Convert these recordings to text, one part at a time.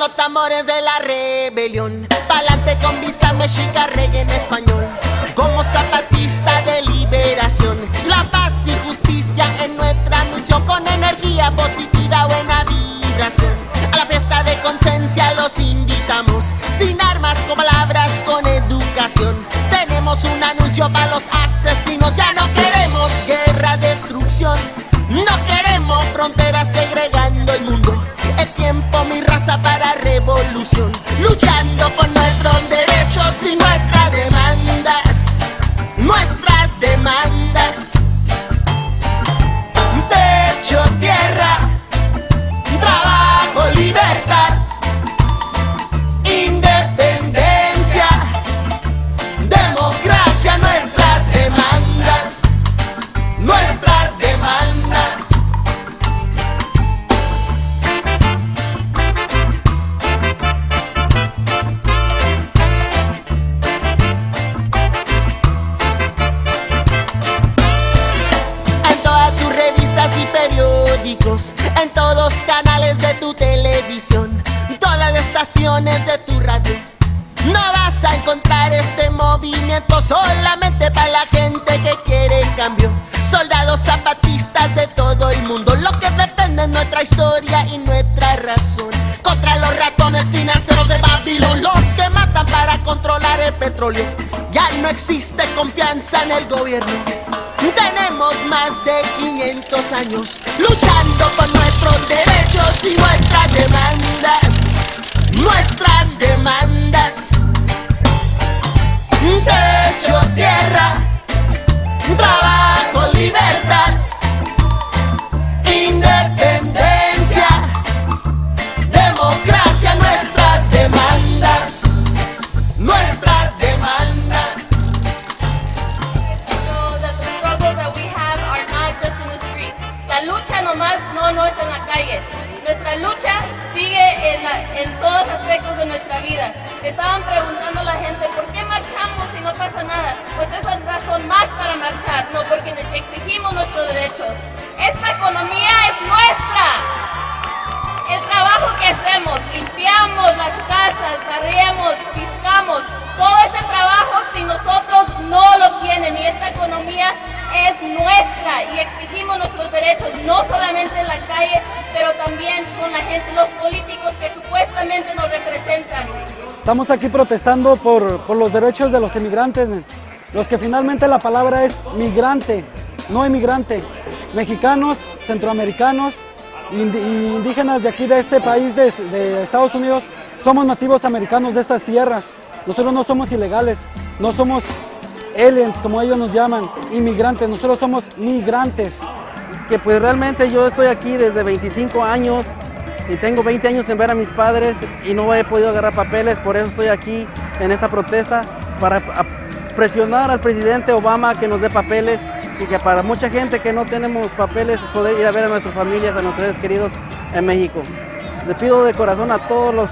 los tambores de la rebelión. Pa'lante con visa mexica, reggae en español. Como zapatista de liberación, la paz y justicia en nuestra misión. Con energía positiva, buena vibración. A la fiesta de conciencia los invitamos. Sin armas, con palabras, con educación. Tenemos un anuncio para los asesinos. Ya no queremos guerra, destrucción. No queremos fronteras segregando el mundo. Es tiempo, mi raza, para revolución. Luchando por nuestros derechos y nuestras demandas. Nuestras demandas. Techo, tierra, trabajo, libertad, independencia, democracia, nuestras demandas. Nuestras demandas. En todas tus revistas y periódicos, en todos canales de tu televisión, todas las estaciones de tu radio, no vas a encontrar este movimiento solamente para la gente que quiere cambio. Soldados zapatistas de todo el mundo, los que defienden nuestra historia y nuestra razón. Contra los ratones financieros de Babilón, los que matan para controlar el petróleo. Ya no existe confianza en el gobierno. Tenemos más de 500 años luchando por nuestros derechos y nuestras demandas. Nuestras demandas. Techo, tierra, trabajo, libertad, independencia, democracia, nuestras demandas. Nuestras demandas. The struggles that we have are not just in the streets. La lucha nomás no es en la calle. Nuestra lucha sigue en todos aspectos de nuestra vida. Estaban preguntando a la gente, ¿por qué marchamos si no pasa nada? Pues esa es razón más para marchar, no, porque exigimos nuestros derechos. Esta economía es nuestra. El trabajo que hacemos, limpiamos las casas, barriamos, piscamos, todo ese trabajo si nosotros no lo tienen, y esta economía es nuestra y exigimos nuestros derechos, no solamente en la calle, pero también con la gente, los políticos que supuestamente nos representan. Estamos aquí protestando por los derechos de los inmigrantes, los que finalmente la palabra es migrante, no inmigrante. Mexicanos, centroamericanos, indígenas de aquí de este país, de Estados Unidos, somos nativos americanos de estas tierras. Nosotros no somos ilegales, no somos aliens, como ellos nos llaman, inmigrantes, nosotros somos migrantes. Que pues realmente yo estoy aquí desde 25 años y tengo 20 años en ver a mis padres y no he podido agarrar papeles, por eso estoy aquí en esta protesta para presionar al presidente Obama que nos dé papeles y que para mucha gente que no tenemos papeles poder ir a ver a nuestras familias, a nuestros seres queridos en México. Le pido de corazón a todos los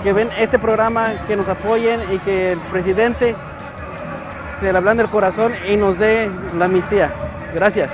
que ven este programa que nos apoyen y que el presidente se le ablande el corazón y nos dé la amnistía. Gracias.